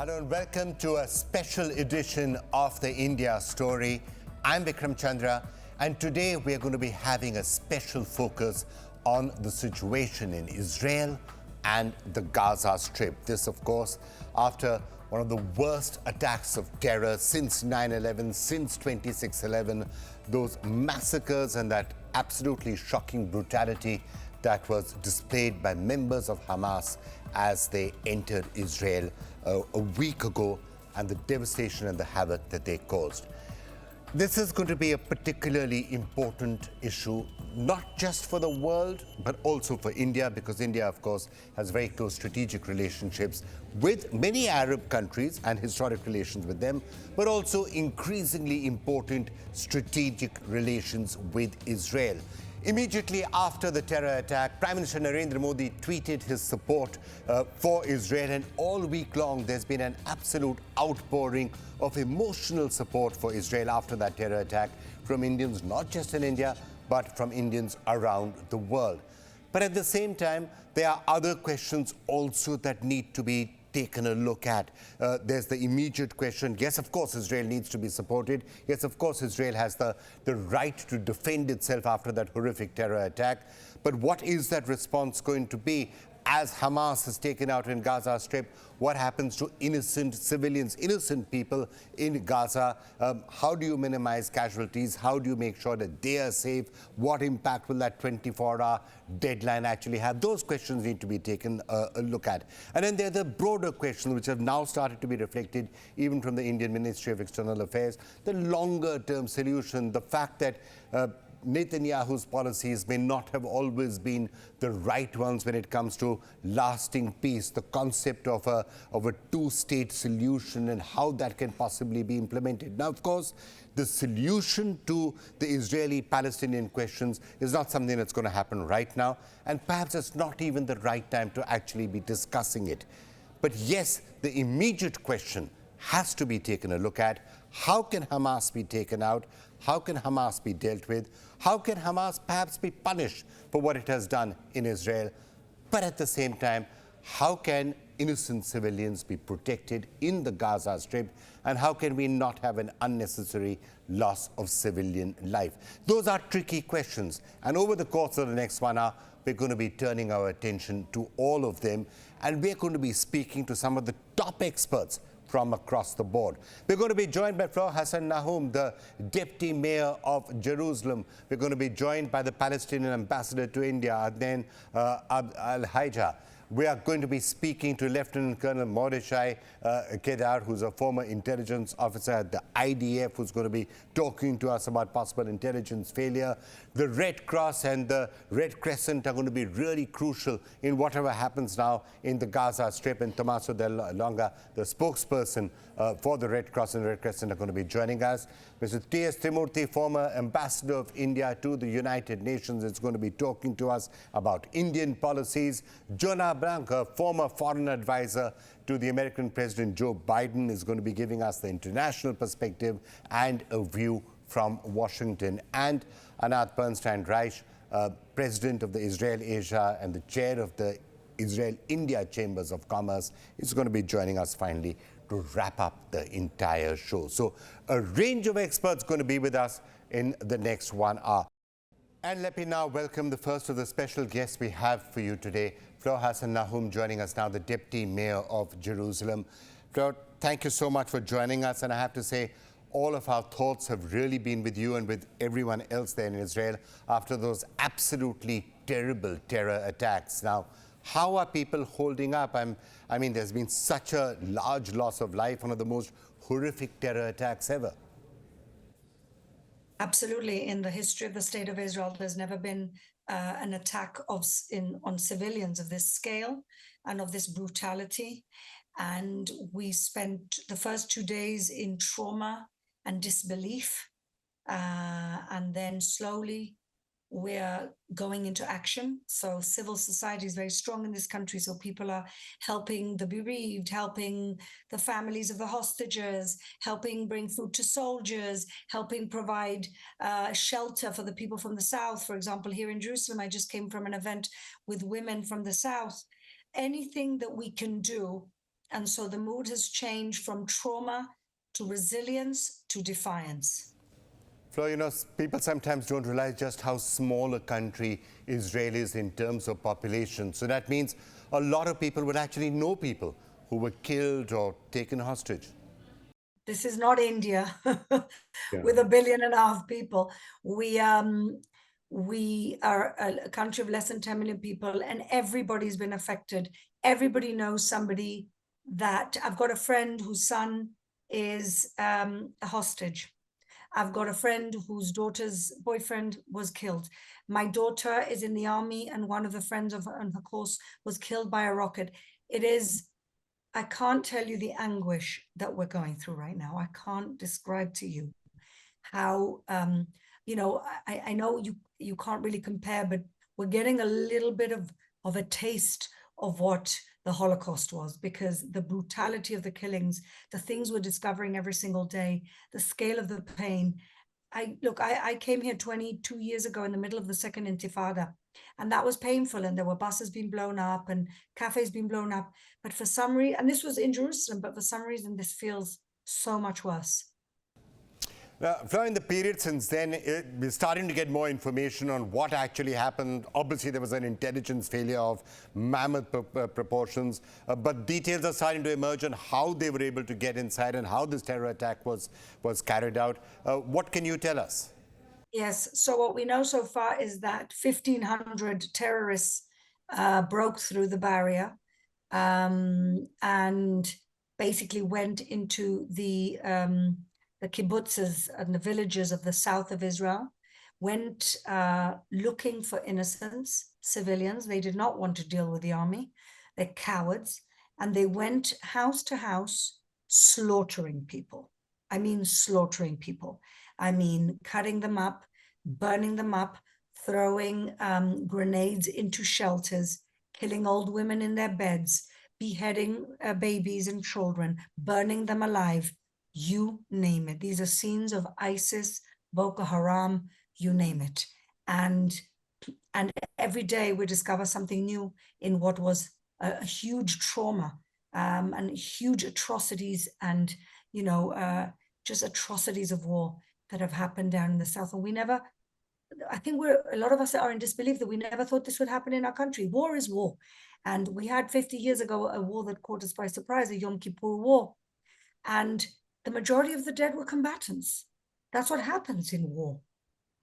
Hello and welcome to a special edition of the India Story. I'm Vikram Chandra, and today we're going to be having a special focus on the situation in Israel and the Gaza Strip. This, of course, after one of the worst attacks of terror since 9/11, since 26/11, those massacres and that absolutely shocking brutality that was displayed by members of Hamas as they entered Israel a week ago, and the devastation and the havoc that they caused. This is going to be a particularly important issue, not just for the world, but also for India, because India, of course, has very close strategic relationships with many Arab countries and historic relations with them, but also increasingly important strategic relations with Israel. Immediately after the terror attack, Prime Minister Narendra Modi tweeted his support for Israel, and all week long there's been an absolute outpouring of emotional support for Israel after that terror attack from Indians, not just in India, but from Indians around the world. But at the same time, there are other questions also that need to be taken a look at. There's the immediate question. Yes, of course, Israel needs to be supported. Yes, of course, Israel has the right to defend itself after that horrific terror attack. But what is that response going to be? As Hamas is taken out in Gaza Strip, what happens to innocent civilians, innocent people in Gaza? How do you minimize casualties? How do you make sure that they are safe? What impact will that 24-hour deadline actually have? Those questions need to be taken a look at. And then there are the broader questions which have now started to be reflected even from the Indian Ministry of External Affairs. The longer-term solution, the fact that Netanyahu's policies may not have always been the right ones when it comes to lasting peace, the concept of a two-state solution and how that can possibly be implemented. Now, of course, the solution to the Israeli-Palestinian questions is not something that's going to happen right now, and perhaps it's not even the right time to actually be discussing it. But yes, the immediate question has to be taken a look at. How can Hamas be taken out? How can Hamas be dealt with? How can Hamas perhaps be punished for what it has done in Israel? But at the same time, how can innocent civilians be protected in the Gaza Strip? And how can we not have an unnecessary loss of civilian life? Those are tricky questions. And over the course of the next 1 hour, we're going to be turning our attention to all of them. And we're going to be speaking to some of the top experts from across the board. We're going to be joined by Flo Hassan Nahum, the Deputy Mayor of Jerusalem. We're going to be joined by the Palestinian Ambassador to India, Adnan Al-Haija. We are going to be speaking to Lieutenant Colonel Mordechai Kedar, who's a former intelligence officer at the IDF, who's going to be talking to us about possible intelligence failure. The Red Cross and the Red Crescent are going to be really crucial in whatever happens now in the Gaza Strip. And Tommaso Del Longa, the spokesperson for the Red Cross and Red Crescent, are going to be joining us. Mr. T.S. Trimurthy, former ambassador of India to the United Nations, is going to be talking to us about Indian policies. Jonah Branca, former foreign advisor to the American President Joe Biden, is going to be giving us the international perspective and a view from Washington. And Anat Bernstein-Reich, president of the Israel-Asia and the chair of the Israel-India Chambers of Commerce, is going to be joining us finally to wrap up the entire show. So a range of experts going to be with us in the next 1 hour. And let me now welcome the first of the special guests we have for you today, Flo Hassan Nahum, joining us now, the Deputy Mayor of Jerusalem. Flo, thank you so much for joining us. And I have to say, all of our thoughts have really been with you and with everyone else there in Israel after those absolutely terrible terror attacks. Now, how are people holding up? I mean, there's been such a large loss of life, one of the most horrific terror attacks ever. Absolutely. In the history of the State of Israel, there's never been an attack on civilians of this scale and of this brutality. And we spent the first 2 days in trauma and disbelief. And then slowly we're going into action. So civil society is very strong in this country. So people are helping the bereaved, helping the families of the hostages, helping bring food to soldiers, helping provide shelter for the people from the South. For example, here in Jerusalem, I just came from an event with women from the South. Anything that we can do And so the mood has changed from trauma to resilience to defiance. Flo, people sometimes don't realize just how small a country Israel is in terms of population. So that means a lot of people would actually know people who were killed or taken hostage. This is not India Yeah. with 1.5 billion people. We are a country of less than 10 million people, and everybody's been affected. Everybody knows somebody that I've got a friend whose son is a hostage. I've got a friend whose daughter's boyfriend was killed. My daughter is in the army, and one of the friends of her on her course was killed by a rocket. I can't tell you the anguish that we're going through right now. I can't describe to you how, I know you can't really compare, but we're getting a little bit of a taste of what the Holocaust was, because the brutality of the killings, the things we're discovering every single day, the scale of the pain. I came here 22 years ago in the middle of the second Intifada, and that was painful, and there were buses being blown up and cafes being blown up. But for some reason, and this was in Jerusalem, but for some reason, this feels so much worse. Flo, in the period since then, we're starting to get more information on what actually happened. Obviously, there was an intelligence failure of mammoth proportions, but details are starting to emerge on how they were able to get inside and how this terror attack was carried out. What can you tell us? Yes, so what we know so far is that 1,500 terrorists broke through the barrier and basically went into the kibbutzes and the villages of the south of Israel, went looking for innocents, civilians. They did not want to deal with the army. They're cowards. And they went house to house slaughtering people. I mean, slaughtering people. I mean, cutting them up, burning them up, throwing grenades into shelters, killing old women in their beds, beheading babies and children, burning them alive. You name it. These are scenes of ISIS, Boko Haram, you name it. And every day we discover something new in what was a huge trauma and huge atrocities and, just atrocities of war that have happened down in the south. And I think a lot of us are in disbelief that we never thought this would happen in our country. War is war. And we had 50 years ago a war that caught us by surprise, a Yom Kippur War. And the majority of the dead were combatants. That's what happens in war.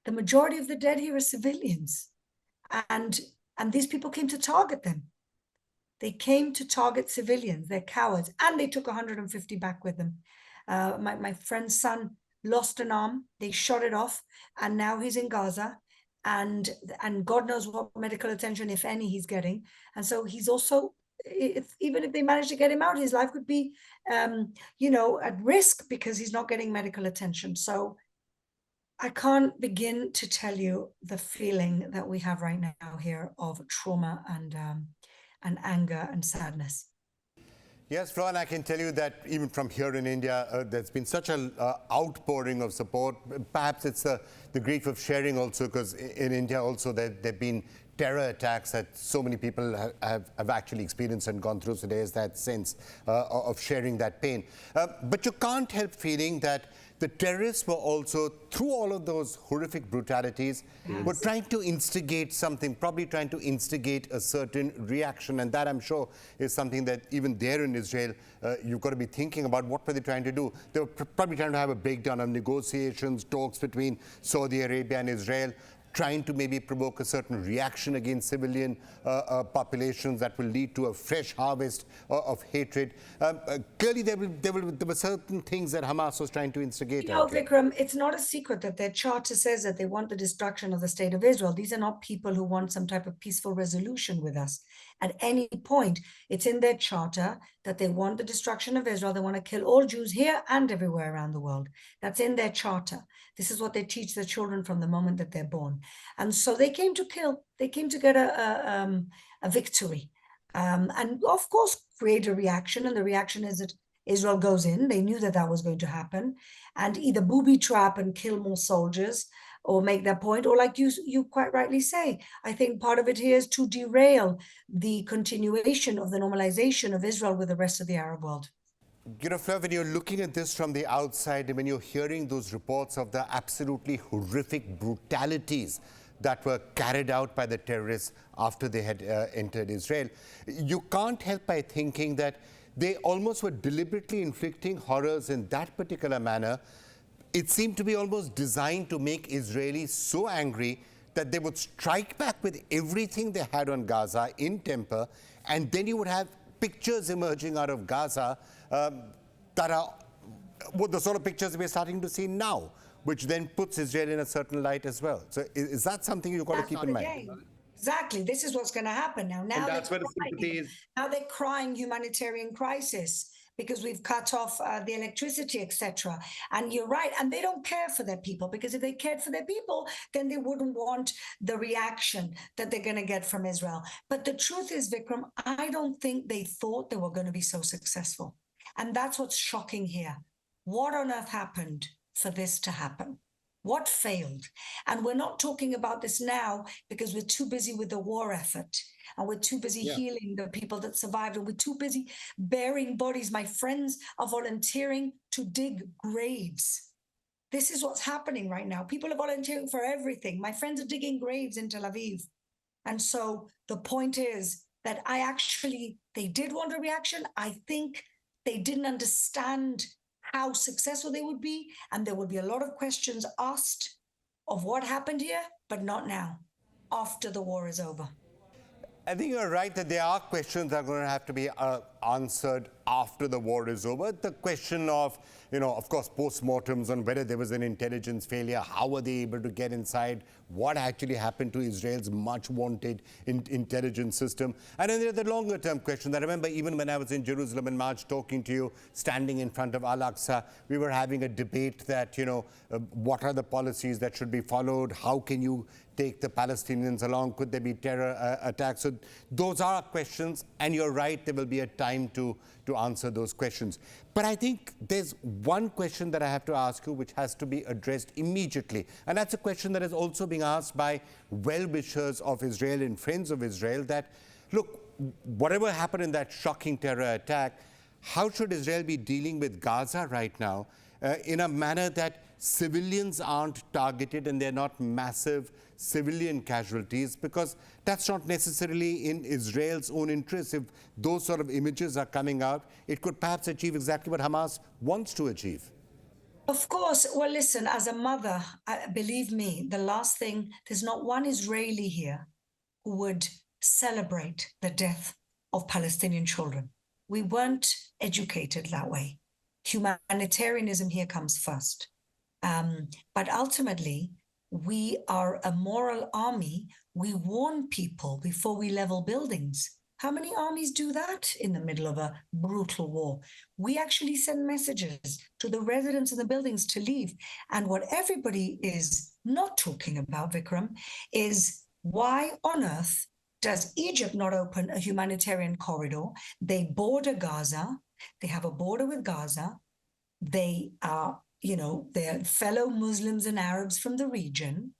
The majority of the dead here are civilians. And these people came to target them. They came to target civilians. They're cowards. And they took 150 back with them. My friend's son lost an arm. They shot it off. And now he's in Gaza. And God knows what medical attention, if any, he's getting. And so he's also, even if they manage to get him out, his life could be, at risk because he's not getting medical attention. So I can't begin to tell you the feeling that we have right now here of trauma and anger and sadness. Yes, Flo, and I can tell you that even from here in India, there's been such an outpouring of support. Perhaps it's the grief of sharing also, because in India also there have been terror attacks that so many people have actually experienced and gone through. So there's that sense of sharing that pain. But you can't help feeling that the terrorists were also, through all of those horrific brutalities, were trying to instigate something, probably trying to instigate a certain reaction. And that, I'm sure, is something that even there in Israel, you've got to be thinking about. What were they trying to do? They were probably trying to have a breakdown of negotiations, talks between Saudi Arabia and Israel, trying to maybe provoke a certain reaction against civilian populations that will lead to a fresh harvest of hatred. Clearly, there were certain things that Hamas was trying to instigate. Vikram, it's not a secret that their charter says that they want the destruction of the state of Israel. These are not people who want some type of peaceful resolution with us. At any point, it's in their charter that they want the destruction of Israel. They want to kill all Jews here and everywhere around the world. That's in their charter. This is what they teach their children from the moment that they're born. And so they came to kill. They came to get a victory. And of course, create a reaction. And the reaction is that Israel goes in. They knew that that was going to happen. And either booby trap and kill more soldiers, or make their point, or like you quite rightly say, I think part of it here is to derail the continuation of the normalization of Israel with the rest of the Arab world. You know, Fleur, when you're looking at this from the outside, when you're hearing those reports of the absolutely horrific brutalities that were carried out by the terrorists after they had entered Israel, you can't help by thinking that they almost were deliberately inflicting horrors in that particular manner. It seemed to be almost designed to make Israelis so angry that they would strike back with everything they had on Gaza in temper, and then you would have pictures emerging out of Gaza that are the sort of pictures we're starting to see now, which then puts Israel in a certain light as well. So is that something you've got to keep in mind? Exactly. This is what's going to happen now. And that's where the sympathy is. Now they're crying humanitarian crisis because we've cut off the electricity, etc. And you're right. And they don't care for their people, because if they cared for their people, then they wouldn't want the reaction that they're going to get from Israel. But the truth is, Vikram, I don't think they thought they were going to be so successful. And that's what's shocking here. What on earth happened for this to happen? What failed? And we're not talking about this now because we're too busy with the war effort, and we're too busy healing the people that survived, and we're too busy burying bodies. My friends are volunteering to dig graves. This is what's happening right now. People are volunteering for everything. My friends are digging graves in Tel Aviv. And so the point is that they did want a reaction. I think they didn't understand how successful they would be, and there would be a lot of questions asked of what happened here, but not now, after the war is over. I think you're right that there are questions that are going to have to be answered after the war is over. The question of, of course, post-mortems on whether there was an intelligence failure, how were they able to get inside, what actually happened to Israel's much-wanted intelligence system. And then there's the longer-term question. I remember even when I was in Jerusalem in March talking to you, standing in front of Al-Aqsa, we were having a debate that, what are the policies that should be followed? How can you take the Palestinians along? Could there be terror attacks? So those are questions, and you're right, there will be a time to answer those questions. But I think there's one question that I have to ask you which has to be addressed immediately. And that's a question that is also being asked by well-wishers of Israel and friends of Israel, that, look, whatever happened in that shocking terror attack, how should Israel be dealing with Gaza right now in a manner that civilians aren't targeted and they're not massive civilian casualties, because that's not necessarily in Israel's own interest. If those sort of images are coming out, it could perhaps achieve exactly what Hamas wants to achieve. Of course. Well, listen, as a mother, believe me, the last thing, there's not one Israeli here who would celebrate the death of Palestinian children. We weren't educated that way. Humanitarianism here comes first. But ultimately, we are a moral army. We warn people before we level buildings. How many armies do that in the middle of a brutal war? We actually send messages to the residents in the buildings to leave. And what everybody is not talking about, Vikram, is why on earth does Egypt not open a humanitarian corridor? They border Gaza. They have a border with Gaza. They are they're fellow Muslims and Arabs from the region.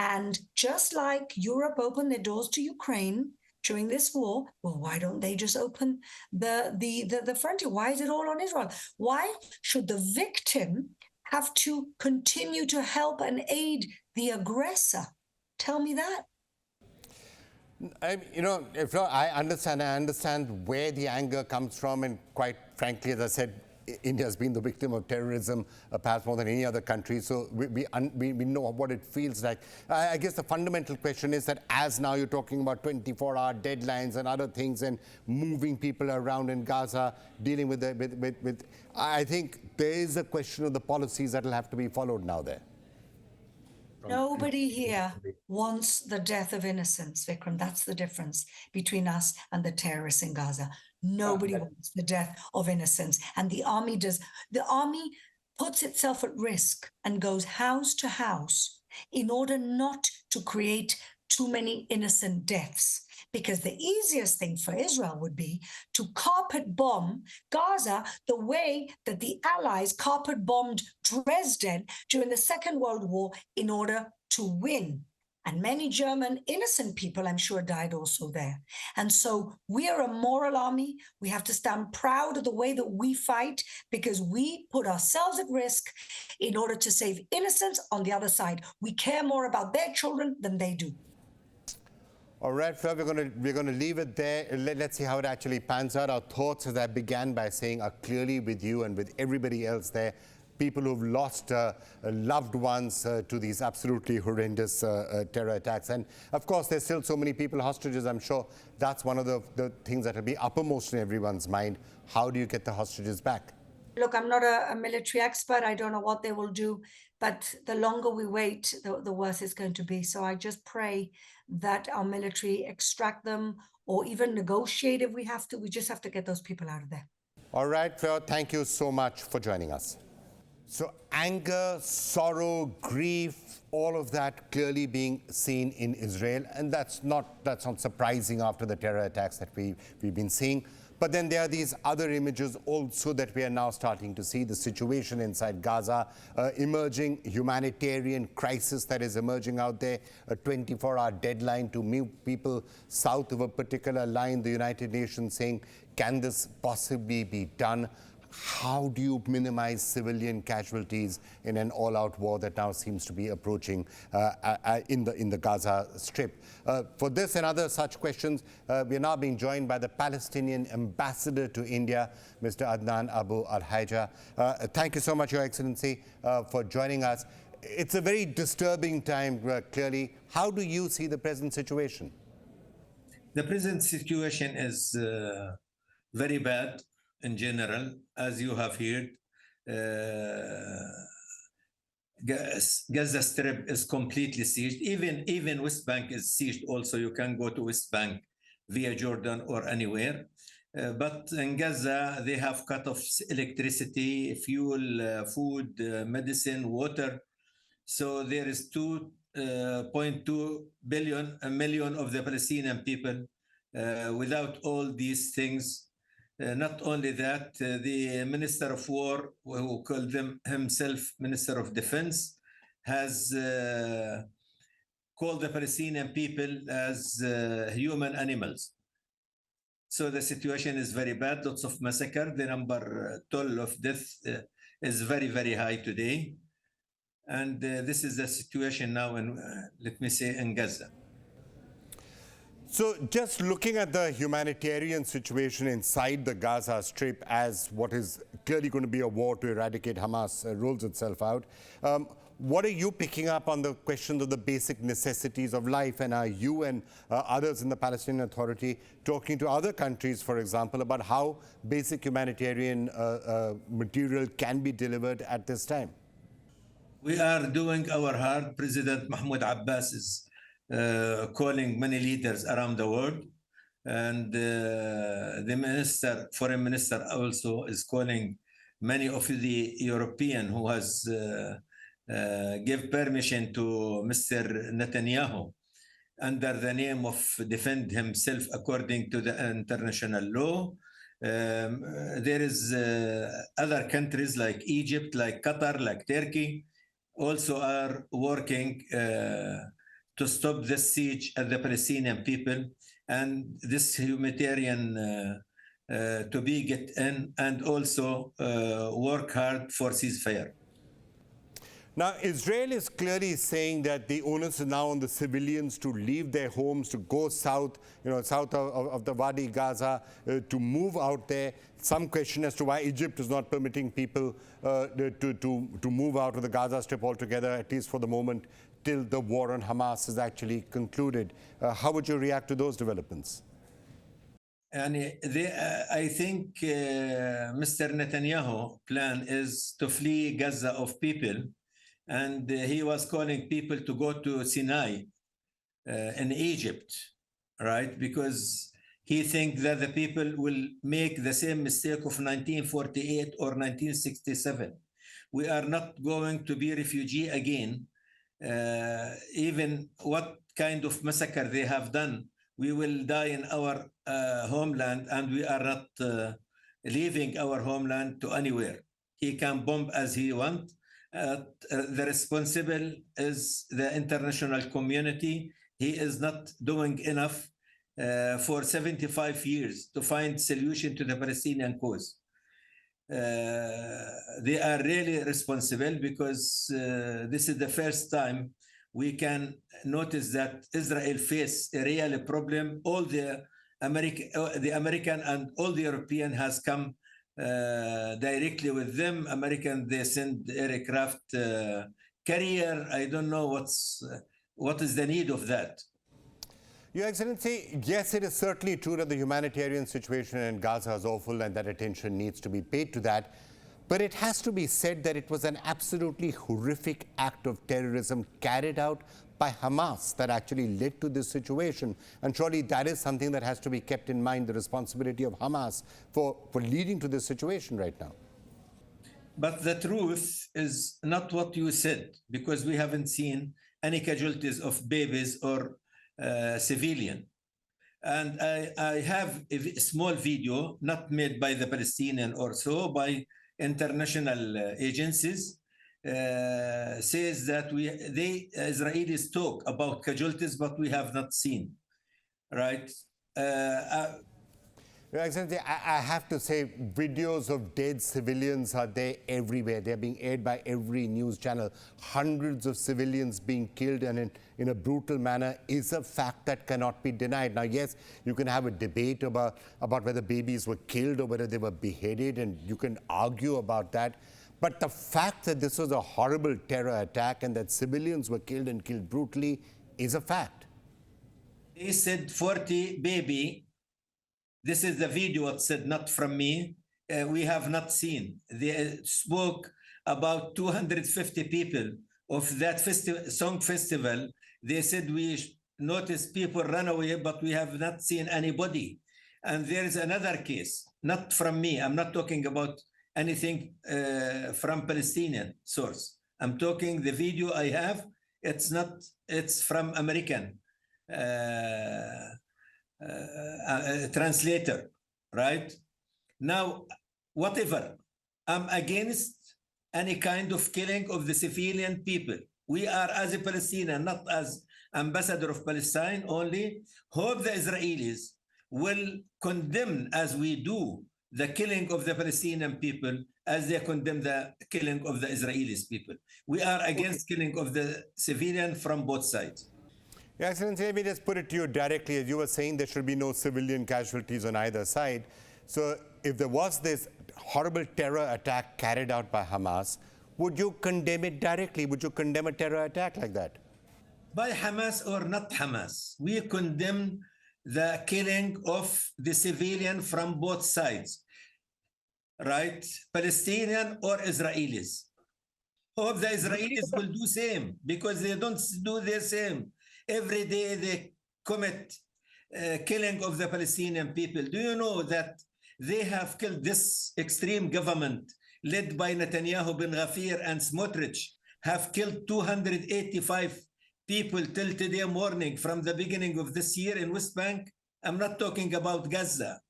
And just like Europe opened their doors to Ukraine during this war, well, why don't they just open the frontier? Why is it all on Israel? Why should the victim have to continue to help and aid the aggressor? Tell me that. I understand where the anger comes from, and quite frankly, as I said, India has been the victim of terrorism perhaps more than any other country, so we know what it feels like. I guess the fundamental question is that as now you're talking about 24-hour deadlines and other things and moving people around in Gaza, dealing with I think there is a question of the policies that will have to be followed now there. Nobody here wants the death of innocents, Vikram. That's the difference between us and the terrorists in Gaza. Nobody wants the death of innocents. And the army does. The army puts itself at risk and goes house to house in order not to create too many innocent deaths. because the easiest thing for Israel would be to carpet bomb Gaza the way that the Allies carpet bombed Dresden during the Second World War in order to win. And many German innocent people, I'm sure, died also there. And so we are a moral army. We have to stand proud of the way that we fight because we put ourselves at risk in order to save innocents on the other side. We care more about their children than they do. All right, Fleur, we're going to leave it there. Let's see how it actually pans out. Our thoughts, as I began by saying, are clearly with you and with everybody else there. People who've lost loved ones to these absolutely horrendous terror attacks. And of course, there's still so many people hostages. I'm sure that's one of the things that will be uppermost in everyone's mind. How do you get the hostages back? Look, I'm not a military expert. I don't know what they will do, but the longer we wait, the worse it's going to be. So I just pray that our military extract them or even negotiate if we have to. We just have to get those people out of there. All right, Fleur, thank you so much for joining us. So anger, sorrow, grief, all of that clearly being seen in Israel. And that's not surprising after the terror attacks that we've been seeing. But then there are these other images also that we are now starting to see, the situation inside Gaza, emerging humanitarian crisis that is emerging out there, a 24-hour deadline to move people south of a particular line, the United Nations saying, can this possibly be done? How do you minimize civilian casualties in an all-out war that now seems to be approaching in the Gaza Strip? For this and other such questions, we are now being joined by the Palestinian ambassador to India, Mr. Adnan Abu Al-Haija. Thank you so much, Your Excellency, for joining us. It's a very disturbing time, clearly. How do you see the present situation? The present situation is very bad. In general, as you have heard, Gaza Strip is completely sieged. Even West Bank is sieged also. You can go to West Bank via Jordan or anywhere. But in Gaza, they have cut off electricity, fuel, food, medicine, water. So there is 2.2 million of the Palestinian people without all these things. Not only that, the Minister of War, who called himself Minister of Defense, has called the Palestinian people as human animals. So the situation is very bad, lots of massacre. The number toll of death is very, very high today. And this is the situation now in, let me say, in Gaza. So just looking at the humanitarian situation inside the Gaza Strip as what is clearly going to be a war to eradicate Hamas rolls itself out, what are you picking up on the questions of the basic necessities of life? And are you and others in the Palestinian Authority talking to other countries, for example, about how basic humanitarian material can be delivered at this time? We are doing our part. President Mahmoud Abbas is calling many leaders around the world, and the foreign minister also is calling many of the European who has give permission to Mr. Netanyahu under the name of defend himself according to the international law. There is other countries like Egypt, like Qatar, like Turkey also are working to stop the siege of the Palestinian people and this humanitarian to be get in and also work hard for ceasefire. Now, Israel is clearly saying that the onus is now on the civilians to leave their homes, to go south, south of the Wadi Gaza, to move out there. Some question as to why Egypt is not permitting people to move out of the Gaza Strip altogether, at least for the moment, till the war on Hamas is actually concluded. How would you react to those developments? And I think Mr. Netanyahu plan is to flee Gaza of people, and he was calling people to go to Sinai in Egypt, right? Because he thinks that the people will make the same mistake of 1948 or 1967. We are not going to be refugee again. Even what kind of massacre they have done, we will die in our homeland, and we are not leaving our homeland to anywhere. He can bomb as he wants. The responsible is the international community. He is not doing enough for 75 years to find solution to the Palestinian cause. They are really responsible, because this is the first time we can notice that Israel face a real problem. All the American and all the European has come directly with them. American, they send aircraft carrier. I don't know what is the need of that. Your Excellency, yes, it is certainly true that the humanitarian situation in Gaza is awful and that attention needs to be paid to that. But it has to be said that it was an absolutely horrific act of terrorism carried out by Hamas that actually led to this situation. And surely that is something that has to be kept in mind, the responsibility of Hamas for leading to this situation right now. But the truth is not what you said, because we haven't seen any casualties of babies or civilian. And I have a small video, not made by the Palestinian or so, by international agencies, says that the Israelis talk about casualties, but we have not seen, right? Your Excellency, I have to say, videos of dead civilians are there everywhere. They're being aired by every news channel. Hundreds of civilians being killed and in a brutal manner is a fact that cannot be denied. Now, yes, you can have a debate about whether babies were killed or whether they were beheaded, and you can argue about that. But the fact that this was a horrible terror attack and that civilians were killed and killed brutally is a fact. He said 40 baby. This is the video, it said, not from me. We have not seen. They spoke about 250 people of that song festival. They said we noticed people run away, but we have not seen anybody. And there is another case, not from me. I'm not talking about anything from Palestinian source. I'm talking the video I have. It's from American. Translator, right? Now, whatever, I'm against any kind of killing of the civilian people. We are, as a Palestinian, not as ambassador of Palestine only, hope the Israelis will condemn, as we do, the killing of the Palestinian people as they condemn the killing of the Israelis people. We are against killing of the civilian from both sides. Your Excellency, let me just put it to you directly. As you were saying, there should be no civilian casualties on either side. So if there was this horrible terror attack carried out by Hamas, would you condemn it directly? Would you condemn a terror attack like that? By Hamas or not Hamas, we condemn the killing of the civilian from both sides, right? Palestinian or Israelis. Hope the Israelis will do same, because they don't do the same. Every day they commit killing of the Palestinian people. Do you know that they have killed this extreme government led by Netanyahu, Ben Gvir, and Smotrich, have killed 285 people till today morning from the beginning of this year in West Bank? I'm not talking about Gaza.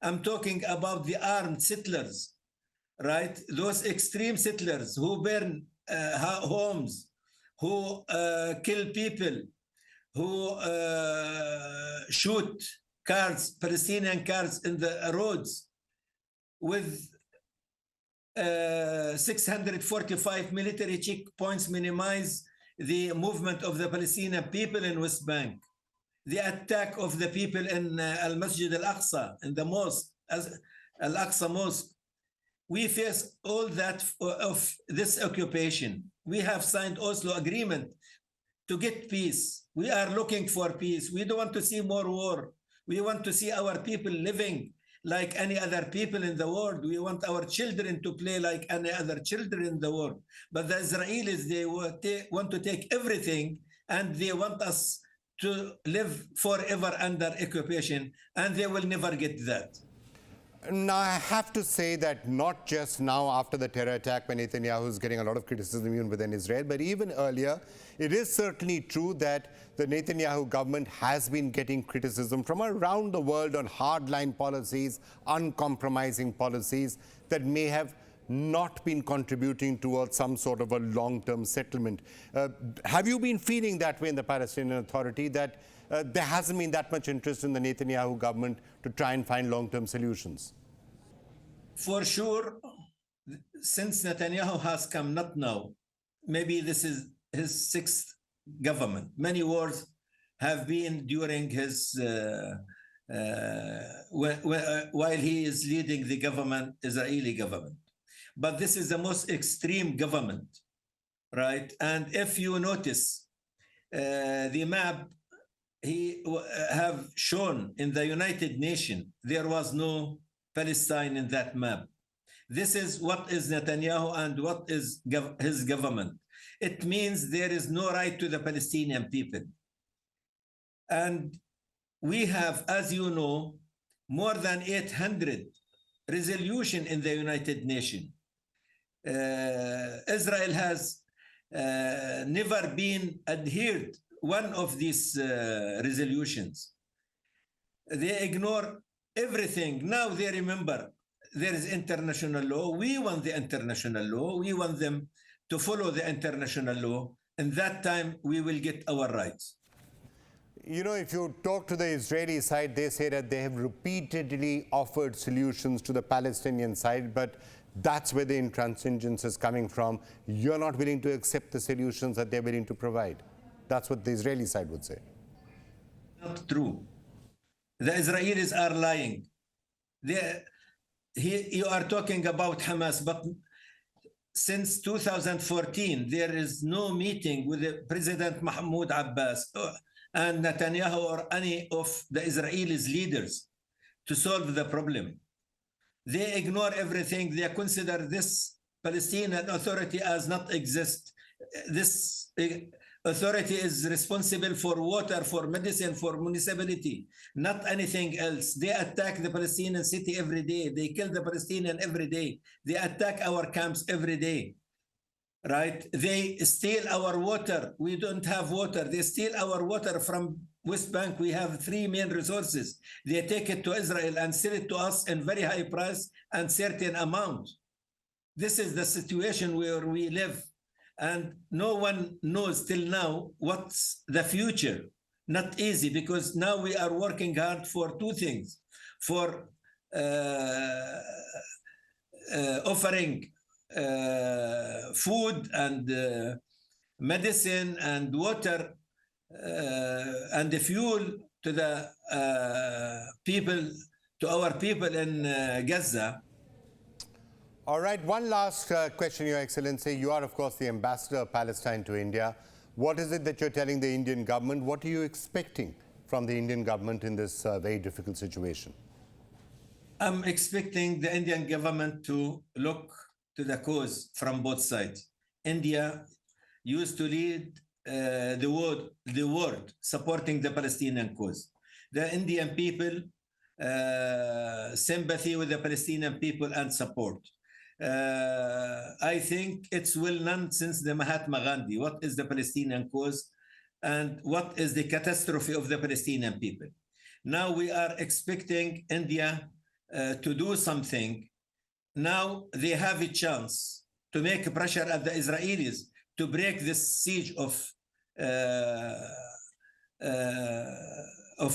I'm talking about the armed settlers, right? Those extreme settlers who burn homes, who kill people, who shoot cars, Palestinian cars in the roads with 645 military checkpoints minimize the movement of the Palestinian people in West Bank. The attack of the people in Al-Masjid Al-Aqsa, in the mosque, Al-Aqsa Mosque. We face all that of this occupation. We have signed Oslo Agreement to get peace. We are looking for peace. We don't want to see more war. We want to see our people living like any other people in the world. We want our children to play like any other children in the world. But the Israelis, they want to take everything, and they want us to live forever under occupation, and they will never get that. Now, I have to say that not just now after the terror attack when Netanyahu is getting a lot of criticism even within Israel, but even earlier, it is certainly true that the Netanyahu government has been getting criticism from around the world on hardline policies, uncompromising policies that may have not been contributing towards some sort of a long-term settlement. Have you been feeling that way in the Palestinian Authority, that there hasn't been that much interest in the Netanyahu government to try and find long-term solutions? For sure, since Netanyahu has come, not now, maybe this is his sixth government. Many wars have been during his, while he is leading the government, Israeli government. But this is the most extreme government, right? And if you notice the map, he have shown in the United Nations, there was no Palestine in that map. This is what is Netanyahu and what is his government. It means there is no right to the Palestinian people. And we have, as you know, more than 800 resolutions in the United Nations. Israel has never been adhered one of these resolutions. They ignore everything. Now they remember there is international law. We want the international law. We want them to follow the international law. And that time we will get our rights. You know, if you talk to the Israeli side, they say that they have repeatedly offered solutions to the Palestinian side, but that's where the intransigence is coming from. You're not willing to accept the solutions that they're willing to provide. That's what the Israeli side would say. Not true. The Israelis are lying. You are talking about Hamas, but since 2014, there is no meeting with the President Mahmoud Abbas and Netanyahu or any of the Israelis leaders to solve the problem. They ignore everything. They consider this Palestinian Authority as not exist. This authority is responsible for water, for medicine, for municipality, not anything else. They attack the Palestinian city every day. They kill the Palestinian every day. They attack our camps every day, right? They steal our water. We don't have water. They steal our water from West Bank. We have three main resources. They take it to Israel and sell it to us in very high price and certain amount. This is the situation where we live. And no one knows till now what's the future. Not easy, because now we are working hard for two things: for offering food and medicine and water and the fuel to the people, to our people in Gaza. All right, one last question, Your Excellency. You are, of course, the ambassador of Palestine to India. What is it that you're telling the Indian government? What are you expecting from the Indian government in this very difficult situation? I'm expecting the Indian government to look to the cause from both sides. India used to lead the world supporting the Palestinian cause. The Indian people, sympathy with the Palestinian people and support. I think it's well known since the Mahatma Gandhi what is the Palestinian cause and what is the catastrophe of the Palestinian people. Now we are expecting India to do something. Now they have a chance to make pressure at the Israelis to break this siege of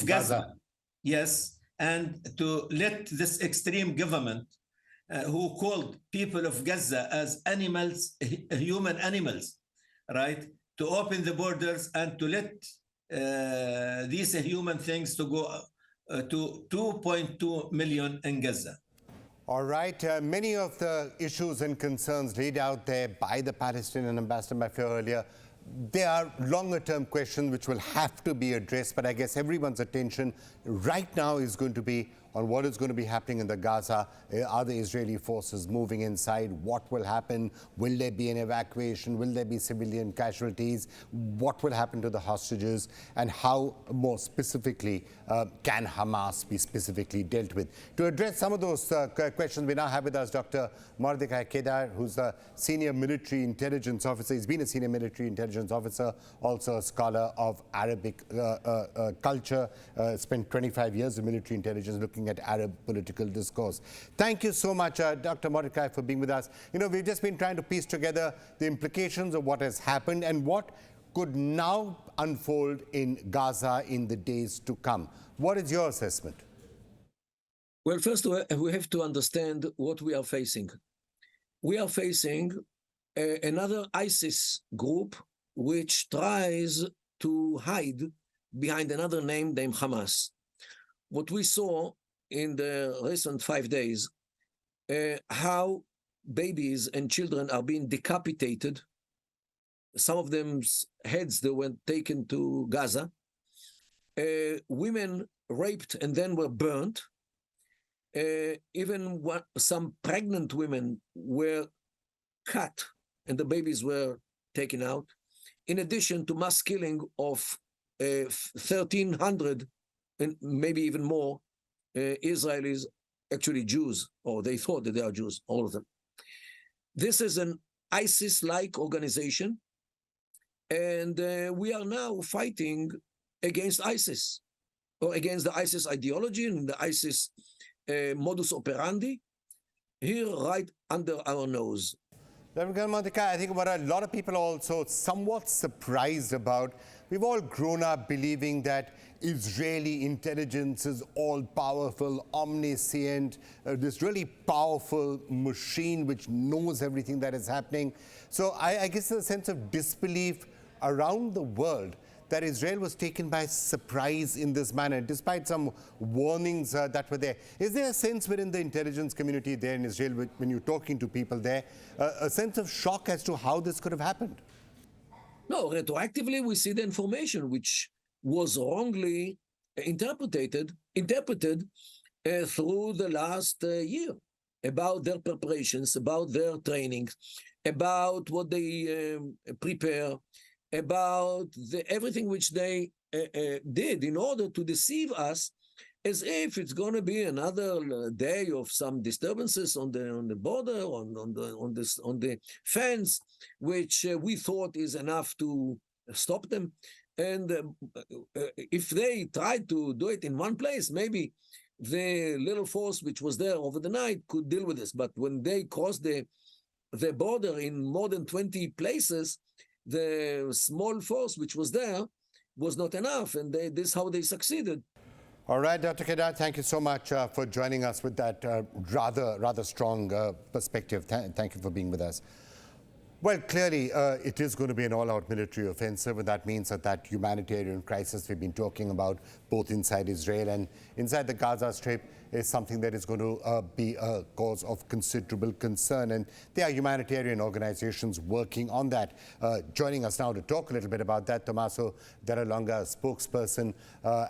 Gaza. Yes, and to let this extreme government who called people of Gaza as animals, human animals, right? To open the borders and to let these human things to go to 2.2 million in Gaza. All right. Many of the issues and concerns laid out there by the Palestinian ambassador Mafia earlier, they are longer-term questions which will have to be addressed, but I guess everyone's attention right now is going to be on what is going to be happening in the Gaza. Are the Israeli forces moving inside? What will happen? Will there be an evacuation? Will there be civilian casualties? What will happen to the hostages? And how, more specifically, can Hamas be specifically dealt with? To address some of those questions, we now have with us Dr. Mordechai Kedar, who's the senior military intelligence officer. He's been a senior military intelligence officer, also a scholar of Arabic culture, spent 25 years in military intelligence looking at Arab political discourse. Thank you so much, Dr. Mordechai, for being with us. You know, we've just been trying to piece together the implications of what has happened and what could now unfold in Gaza in the days to come. What is your assessment? Well, first, we have to understand what we are facing. We are facing another ISIS group which tries to hide behind another name named Hamas. What we saw in the recent 5 days, how babies and children are being decapitated. Some of them's heads that were taken to Gaza. Women raped and then were burnt. Even some pregnant women were cut and the babies were taken out. In addition to mass killing of 1,300 and maybe even more Israelis, actually Jews, or they thought that they are Jews, all of them. This is an ISIS-like organization, and we are now fighting against ISIS, or against the ISIS ideology and the ISIS modus operandi, here right under our nose. Dr. Mordechai, I think what a lot of people are also somewhat surprised about, we've all grown up believing that Israeli intelligence is all-powerful, omniscient, this really powerful machine which knows everything that is happening. So I guess there's a sense of disbelief around the world that Israel was taken by surprise in this manner, despite some warnings that were there. Is there a sense within the intelligence community there in Israel, when you're talking to people there, a sense of shock as to how this could have happened? No, retroactively we see the information which was wrongly interpreted through the last year about their preparations, about their training, about what they prepare, about everything which they did in order to deceive us, as if it's going to be another day of some disturbances on the border, on the fence, which we thought is enough to stop them. And if they tried to do it in one place, maybe the little force which was there over the night could deal with this. But when they crossed the border in more than 20 places, the small force which was there was not enough, and this is how they succeeded. All right, Dr. Kedar, thank you so much for joining us with that rather strong perspective. Thank you for being with us. Well, clearly, it is going to be an all-out military offensive, and that means that humanitarian crisis we've been talking about, both inside Israel and inside the Gaza Strip, is something that is going to be a cause of considerable concern. And there are humanitarian organizations working on that. Joining us now to talk a little bit about that, Tommaso Daralonga, spokesperson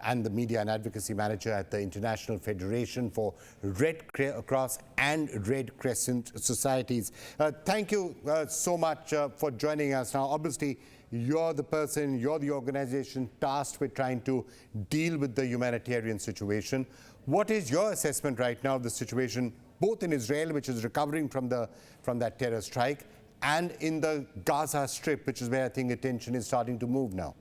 and the media and advocacy manager at the International Federation for Red Cross and Red Crescent Societies. Thank you so much for joining us. Now, obviously, you're the organization tasked with trying to deal with the humanitarian situation. What is your assessment right now of the situation, both in Israel, which is recovering from that terror strike, and in the Gaza Strip, which is where I think attention is starting to move now?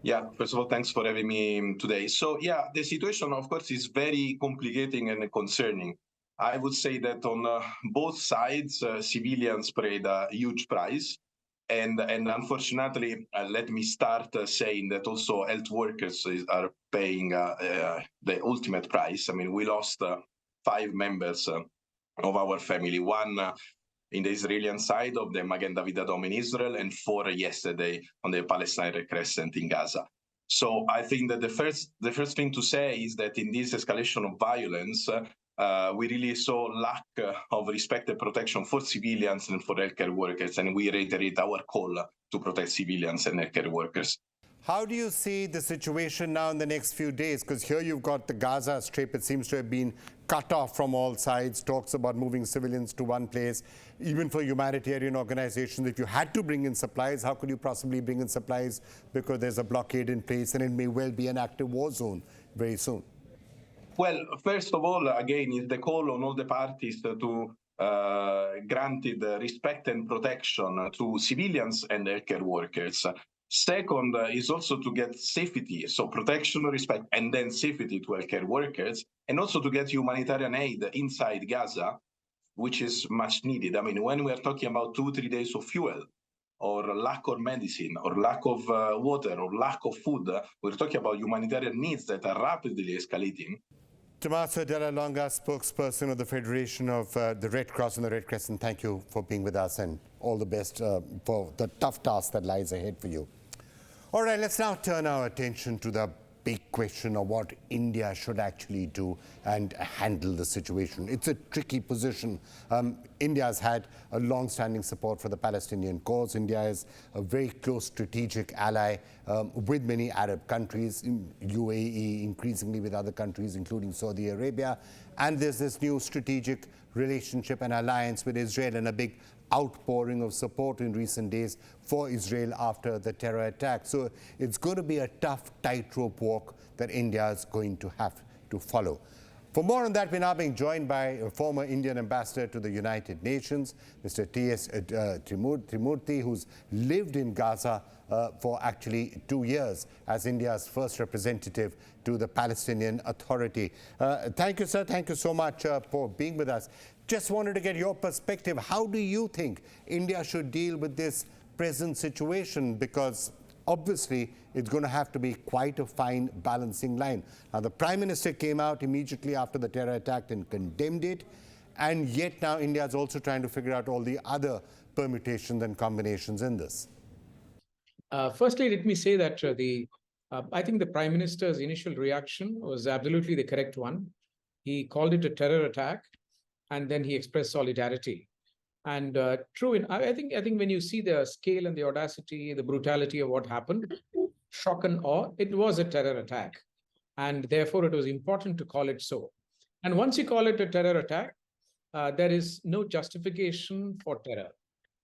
Yeah, first of all, thanks for having me today. So, yeah, the situation, of course, is very complicating and concerning. I would say that on both sides, civilians paid a huge price. And unfortunately, let me start saying that also health workers are paying the ultimate price. I mean, we lost 5 members of our family, one in the Israeli side of the Magen David Adom in Israel, and 4 yesterday on the Palestine Red Crescent in Gaza. So I think that the first thing to say is that in this escalation of violence, we really saw lack of respect and protection for civilians and for healthcare workers, and we reiterate our call to protect civilians and healthcare workers. How do you see the situation now in the next few days? Because here you've got the Gaza Strip. It seems to have been cut off from all sides. Talks about moving civilians to one place. Even for humanitarian organizations, if you had to bring in supplies, how could you possibly bring in supplies? Because there's a blockade in place and it may well be an active war zone very soon. Well, first of all, again, is the call on all the parties to granted respect and protection to civilians and healthcare workers. Second is also to get safety, so protection, respect, and then safety to healthcare workers, and also to get humanitarian aid inside Gaza, which is much needed. I mean, when we are talking about 2-3 days of fuel, or lack of medicine, or lack of water, or lack of food, we're talking about humanitarian needs that are rapidly escalating. Tommaso Della Longa, spokesperson of the Federation of the Red Cross and the Red Crescent, thank you for being with us and all the best for the tough task that lies ahead for you. All right, let's now turn our attention to the big question of what India should actually do and handle the situation. It's a tricky position. India has had a long-standing support for the Palestinian cause. India is a very close strategic ally with many Arab countries, UAE, increasingly with other countries, including Saudi Arabia. And there's this new strategic relationship and alliance with Israel, and a big outpouring of support in recent days for Israel after the terror attack. So it's going to be a tough tightrope walk that India is going to have to follow. For more on that, we're now being joined by a former Indian ambassador to the United Nations, Mr. T.S. Trimurti, who's lived in Gaza for actually 2 years as India's first representative to the Palestinian Authority. Thank you, sir. Thank you so much for being with us. Just wanted to get your perspective. How do you think India should deal with this present situation? Because obviously it's going to have to be quite a fine balancing line. Now, the Prime Minister came out immediately after the terror attack and condemned it. And yet now India is also trying to figure out all the other permutations and combinations in this. Firstly, let me say that I think the Prime Minister's initial reaction was absolutely the correct one. He called it a terror attack, and then he expressed solidarity. And true, I think when you see the scale and the audacity, the brutality of what happened, shock and awe, it was a terror attack. And therefore, it was important to call it so. And once you call it a terror attack, there is no justification for terror.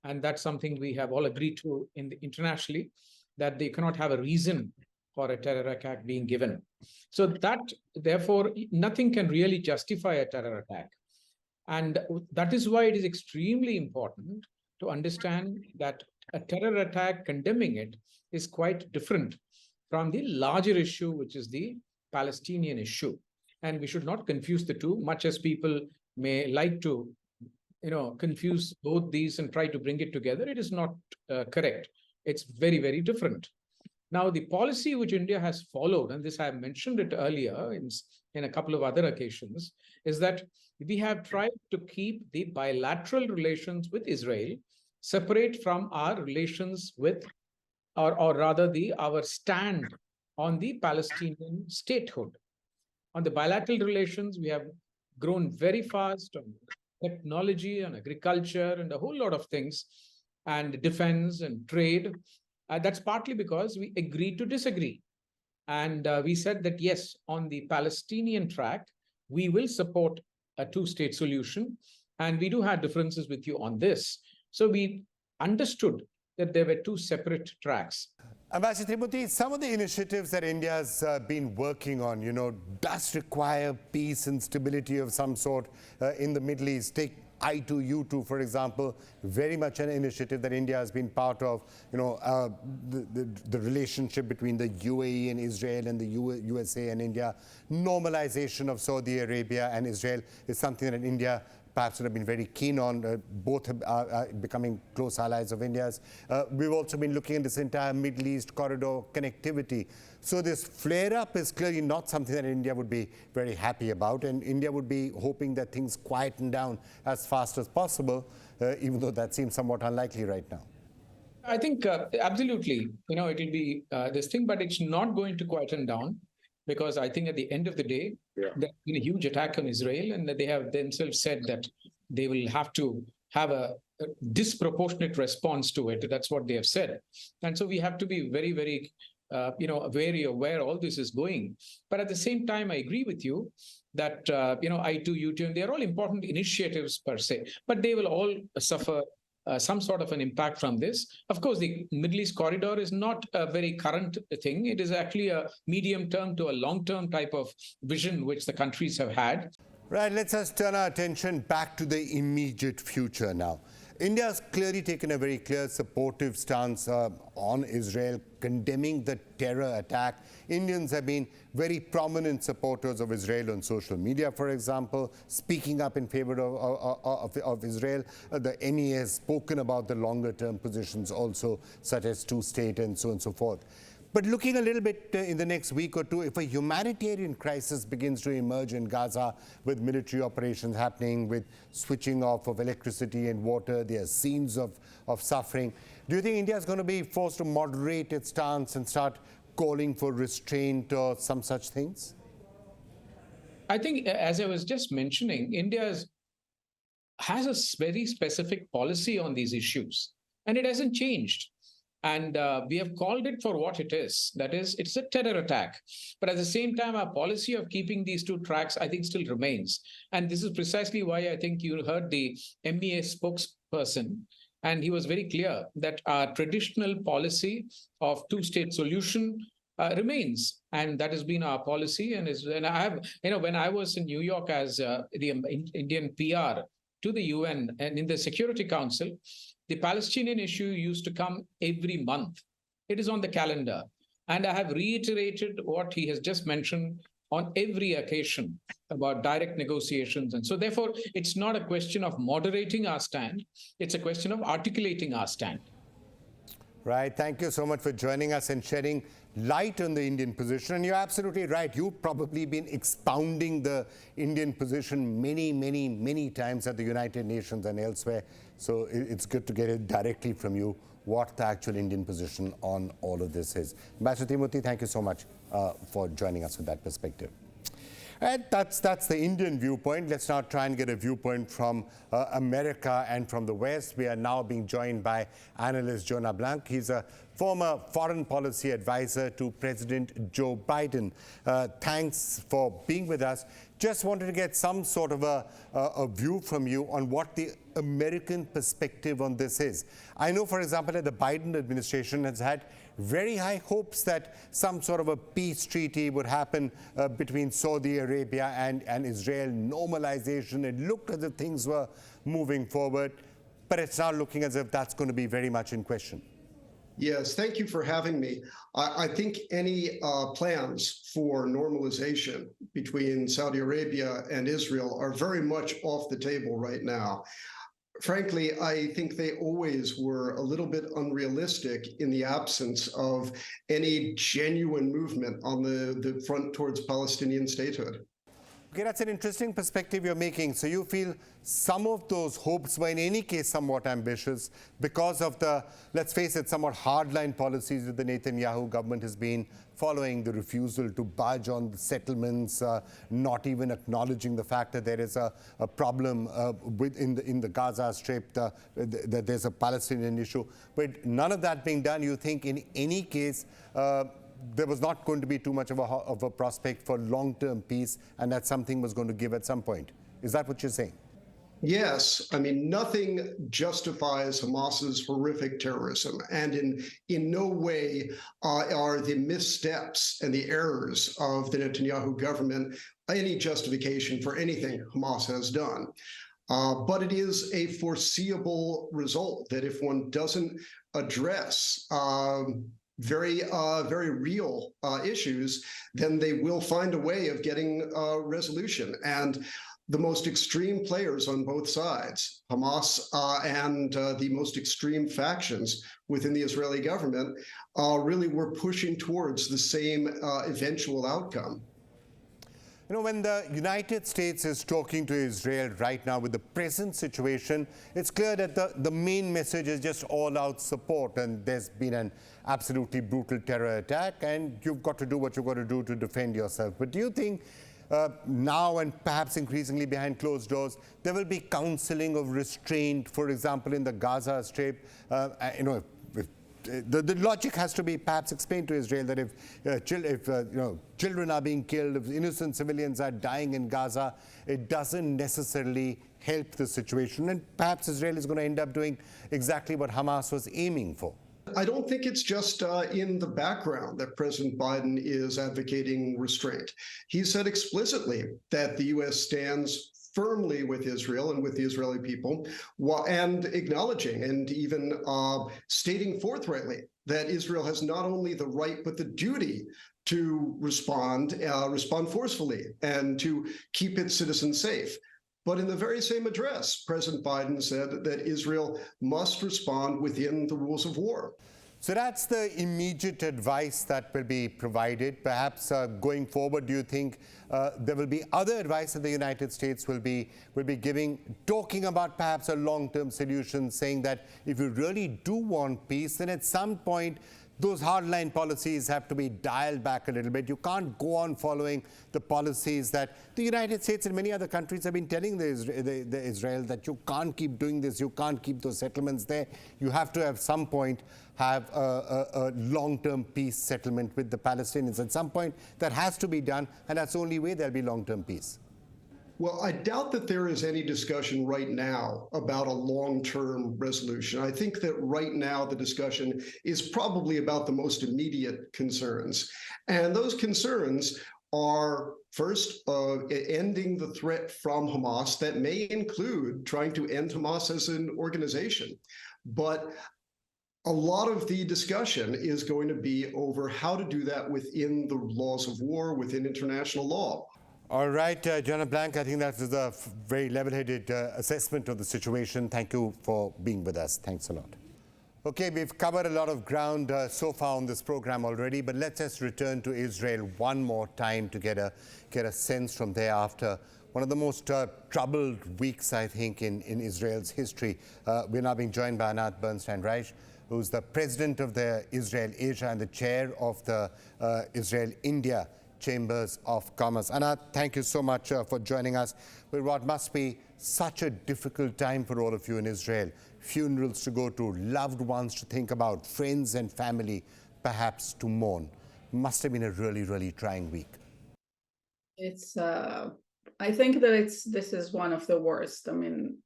And that's something we have all agreed to internationally, that they cannot have a reason for a terror attack being given. So that, therefore, nothing can really justify a terror attack. And that is why it is extremely important to understand that a terror attack, condemning it, is quite different from the larger issue, which is the Palestinian issue. And we should not confuse the two, much as people may like to confuse both these and try to bring it together. It is not correct. It's very, very different. Now, the policy which India has followed, and this I have mentioned it earlier in a couple of other occasions, is that we have tried to keep the bilateral relations with Israel separate from our relations with, or rather our stand on the Palestinian statehood. On the bilateral relations, we have grown very fast on technology and agriculture and a whole lot of things, and defense and trade. That's partly because we agreed to disagree. And we said that, yes, on the Palestinian track, we will support a two-state solution. And we do have differences with you on this. So we understood that there were two separate tracks. Ambassador Trimurti, some of the initiatives that India has been working on, does require peace and stability of some sort in the Middle East. Take I2U2, for example, very much an initiative that India has been part of. The relationship between the UAE and Israel and the USA and India, normalization of Saudi Arabia and Israel is something that India perhaps would have been very keen on. Both are becoming close allies of India's. We've also been looking at this entire Middle East corridor connectivity. So this flare-up is clearly not something that India would be very happy about, and India would be hoping that things quieten down as fast as possible, even though that seems somewhat unlikely right now. I think absolutely, it will be this thing, but it's not going to quieten down, because I think at the end of the day, there's been a huge attack on Israel, and they have themselves said that they will have to have a disproportionate response to it. That's what they have said. And so we have to be very, very wary of where all this is going. But at the same time, I agree with you that, I2, U-turn, they're all important initiatives per se, but they will all suffer some sort of an impact from this. Of course, the Middle East corridor is not a very current thing. It is actually a medium-term to a long-term type of vision which the countries have had. Right, let's just turn our attention back to the immediate future now. India has clearly taken a very clear supportive stance on Israel, condemning the terror attack. Indians have been very prominent supporters of Israel on social media, for example, speaking up in favor of Israel. The NE has spoken about the longer-term positions also, such as two-state and so on and so forth. But looking a little bit in the next week or two, if a humanitarian crisis begins to emerge in Gaza with military operations happening, with switching off of electricity and water, there are scenes of suffering, do you think India is going to be forced to moderate its stance and start calling for restraint or some such things? I think, as I was just mentioning, India has a very specific policy on these issues, and it hasn't changed. And we have called it for what it is. That is, it's a terror attack. But at the same time, our policy of keeping these two tracks, I think, still remains. And this is precisely why I think you heard the MEA spokesperson, and he was very clear that our traditional policy of two-state solution remains, and that has been our policy. And I have, when I was in New York as the Indian PR to the UN and in the Security Council, the Palestinian issue used to come every month. It is on the calendar. And I have reiterated what he has just mentioned on every occasion about direct negotiations. And so therefore, it's not a question of moderating our stand. It's a question of articulating our stand. Right. Thank you so much for joining us and shedding light on the Indian position. And you're absolutely right. You've probably been expounding the Indian position many, many, many times at the United Nations and elsewhere. So it's good to get it directly from you, what the actual Indian position on all of this is. Ambassador Timothy, thank you so much for joining us with that perspective. And that's the Indian viewpoint. Let's now try and get a viewpoint from America and from the West. We are now being joined by analyst Jonah Blanc. He's a former foreign policy advisor to President Joe Biden. Thanks for being with us. Just wanted to get some sort of a view from you on what the American perspective on this is. I know, for example, that the Biden administration has had very high hopes that some sort of a peace treaty would happen between Saudi Arabia and Israel, normalization. It looked as if things were moving forward, but it's now looking as if that's going to be very much in question. Yes, thank you for having me. I think any plans for normalization between Saudi Arabia and Israel are very much off the table right now. Frankly, I think they always were a little bit unrealistic in the absence of any genuine movement on the front towards Palestinian statehood. Okay, that's an interesting perspective you're making. So you feel some of those hopes were in any case somewhat ambitious because of the, let's face it, somewhat hardline policies that the Netanyahu government has been following, the refusal to budge on the settlements, not even acknowledging the fact that there is a problem in the Gaza Strip, that there's a Palestinian issue. But none of that being done, you think in any case, there was not going to be too much of a prospect for long-term peace, and that something was going to give at some point. Is that what you're saying? Yes. I mean, nothing justifies Hamas's horrific terrorism, and in no way are the missteps and the errors of the Netanyahu government any justification for anything Hamas has done. But it is a foreseeable result that if one doesn't address very real issues, then they will find a way of getting resolution. And the most extreme players on both sides, Hamas and the most extreme factions within the Israeli government, really were pushing towards the same eventual outcome. You know, when the United States is talking to Israel right now with the present situation, it's clear that the main message is just all-out support, and there's been an absolutely brutal terror attack, and you've got to do what you've got to do to defend yourself. But do you think now, and perhaps increasingly behind closed doors, there will be counseling of restraint, for example, in the Gaza Strip? You know, if the logic has to be perhaps explained to Israel that if children are being killed, if innocent civilians are dying in Gaza, it doesn't necessarily help the situation, and perhaps Israel is going to end up doing exactly what Hamas was aiming for. I don't think it's just in the background that President Biden is advocating restraint. He said explicitly that the U.S. stands firmly with Israel and with the Israeli people, and acknowledging and even stating forthrightly that Israel has not only the right but the duty to respond forcefully and to keep its citizens safe. But in the very same address, President Biden said that Israel must respond within the rules of war. So that's the immediate advice that will be provided. Perhaps going forward, do you think there will be other advice that the United States will be giving, talking about perhaps a long-term solution, saying that if you really do want peace, then at some point those hardline policies have to be dialed back a little bit. You can't go on following the policies that the United States and many other countries have been telling the Israel that you can't keep doing this, you can't keep those settlements there. You have to at some point have a long-term peace settlement with the Palestinians. At some point that has to be done, and that's the only way there'll be long-term peace. Well, I doubt that there is any discussion right now about a long-term resolution. I think that right now the discussion is probably about the most immediate concerns. And those concerns are, first, ending the threat from Hamas. That may include trying to end Hamas as an organization. But a lot of the discussion is going to be over how to do that within the laws of war, within international law. All right, Jonah Blank, I think that is a very level-headed assessment of the situation. Thank you for being with us. Thanks a lot. Okay, we've covered a lot of ground so far on this program already, but let's just return to Israel one more time to get a sense from there after one of the most troubled weeks, I think, in Israel's history. We're now being joined by Anat Bernstein-Reich, who's the president of the Israel Asia and the chair of the Israel-India Chambers of Commerce. Anat, thank you so much for joining us with what must be such a difficult time for all of you in Israel. Funerals to go to, loved ones to think about, friends and family perhaps to mourn. Must have been a really, really trying week. It's, I think that this is one of the worst. I mean,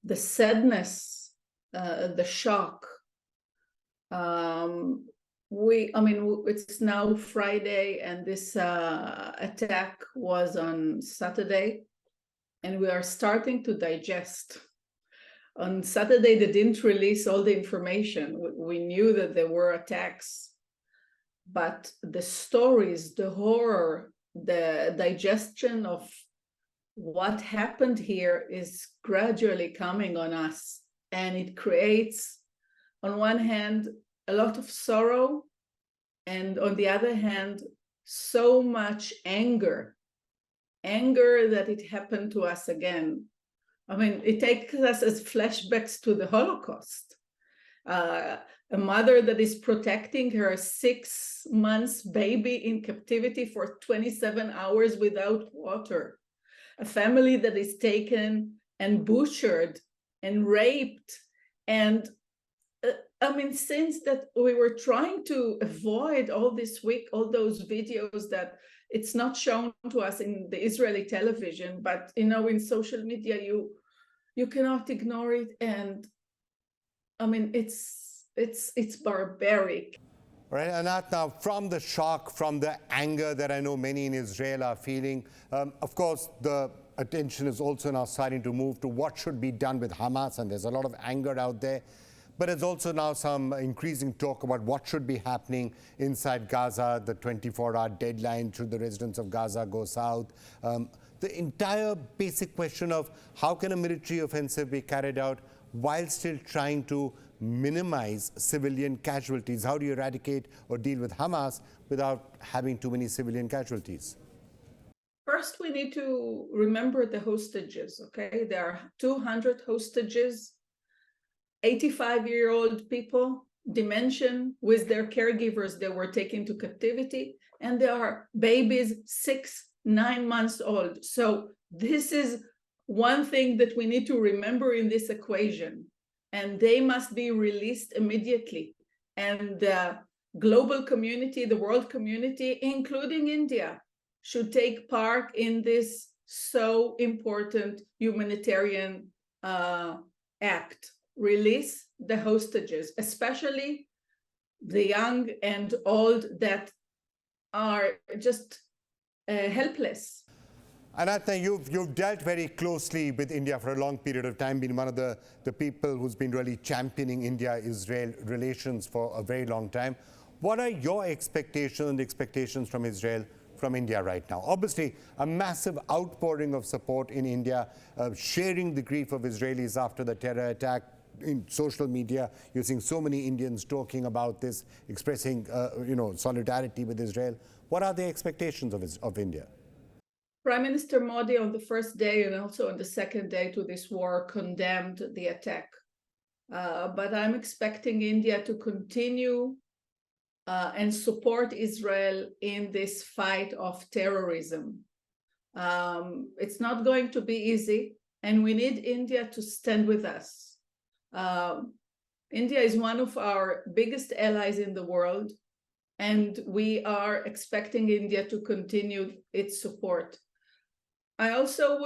the sadness, the shock, it's now Friday, and this attack was on Saturday, and we are starting to digest. On Saturday, they didn't release all the information. We knew that there were attacks, but the stories, the horror, the digestion of what happened here is gradually coming on us, and it creates, on one hand, a lot of sorrow, and on the other hand, so much anger that it happened to us again. I mean, it takes us as flashbacks to the Holocaust. A mother that is protecting her 6 months baby in captivity for 27 hours without water. A family that is taken and butchered and raped. And since that we were trying to avoid all this week, all those videos that it's not shown to us in the Israeli television, but in social media, you cannot ignore it. And I mean, it's barbaric. All right, Anat, now from the shock, from the anger that I know many in Israel are feeling, of course, the attention is also now starting to move to what should be done with Hamas, and there's a lot of anger out there. But there's also now some increasing talk about what should be happening inside Gaza, the 24-hour deadline, should the residents of Gaza go south. The entire basic question of how can a military offensive be carried out while still trying to minimize civilian casualties? How do you eradicate or deal with Hamas without having too many civilian casualties? First, we need to remember the hostages, okay? There are 200 hostages, 85-year-old people, dementia, with their caregivers that were taken to captivity, and there are babies 6-9 months old. So this is one thing that we need to remember in this equation. and they must be released immediately. And the global community, the world community, including India, should take part in this so important humanitarian act. Release the hostages, especially the young and old that are just helpless. Anatna, you've dealt very closely with India for a long period of time, been one of the people who's been really championing India-Israel relations for a very long time. What are your expectations and expectations from Israel, from India right now? Obviously, a massive outpouring of support in India, sharing the grief of Israelis after the terror attack. In social media, you're seeing so many Indians talking about this, expressing solidarity with Israel. What are the expectations of India? Prime Minister Modi on the first day and also on the second day to this war condemned the attack. But I'm expecting India to continue and support Israel in this fight of terrorism. It's not going to be easy, and we need India to stand with us. India is one of our biggest allies in the world, and we are expecting India to continue its support. I also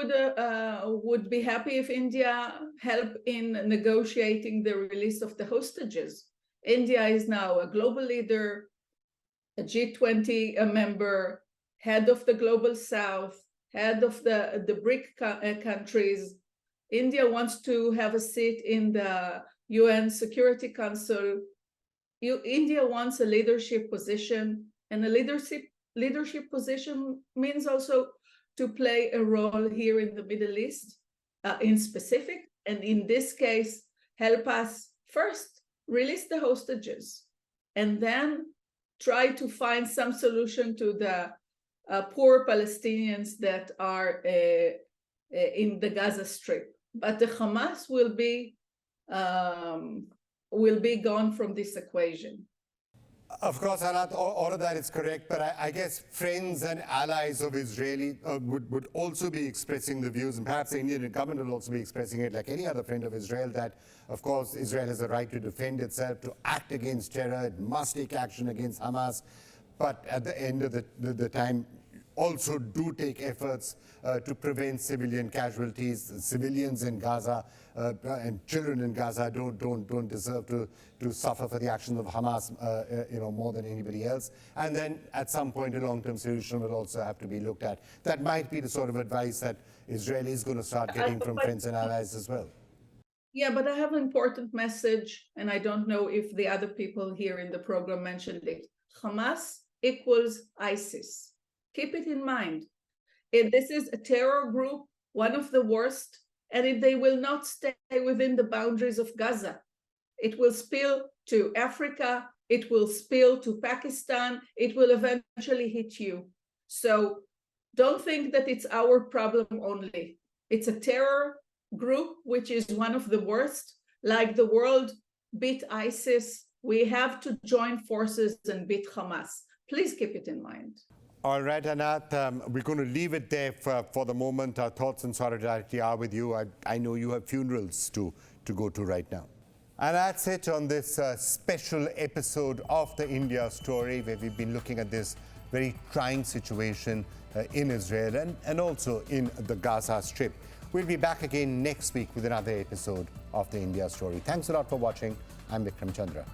would be happy if India helped in negotiating the release of the hostages. India is now a global leader, a G20 member, head of the Global South, head of the BRIC countries. India wants to have a seat in the UN Security Council. India wants a leadership position, and a leadership position means also to play a role here in the Middle East in specific, and in this case, help us first release the hostages, and then try to find some solution to the poor Palestinians that are in the Gaza Strip. But the Hamas will be gone from this equation. Of course, Anat, all of that is correct, but I guess friends and allies of Israeli would also be expressing the views, and perhaps the Indian government will also be expressing it, like any other friend of Israel, that, of course, Israel has a right to defend itself, to act against terror, it must take action against Hamas, but at the end of the time, also do take efforts to prevent civilian casualties. Civilians in Gaza and children in Gaza don't deserve to suffer for the actions of Hamas, more than anybody else. And then at some point, a long-term solution will also have to be looked at. That might be the sort of advice that Israel is going to start getting from friends and allies as well. Yeah, but I have an important message, and I don't know if the other people here in the program mentioned it. Hamas equals ISIS. Keep it in mind. This is a terror group, one of the worst, and they will not stay within the boundaries of Gaza. It will spill to Africa, it will spill to Pakistan, it will eventually hit you. So don't think that it's our problem only. It's a terror group, which is one of the worst. Like the world beat ISIS, we have to join forces and beat Hamas. Please keep it in mind. All right, Anat, we're going to leave it there for the moment. Our thoughts and solidarity are with you. I know you have funerals to go to right now. And that's it on this special episode of the India Story, where we've been looking at this very trying situation in Israel and also in the Gaza Strip. We'll be back again next week with another episode of the India Story. Thanks a lot for watching. I'm Vikram Chandra.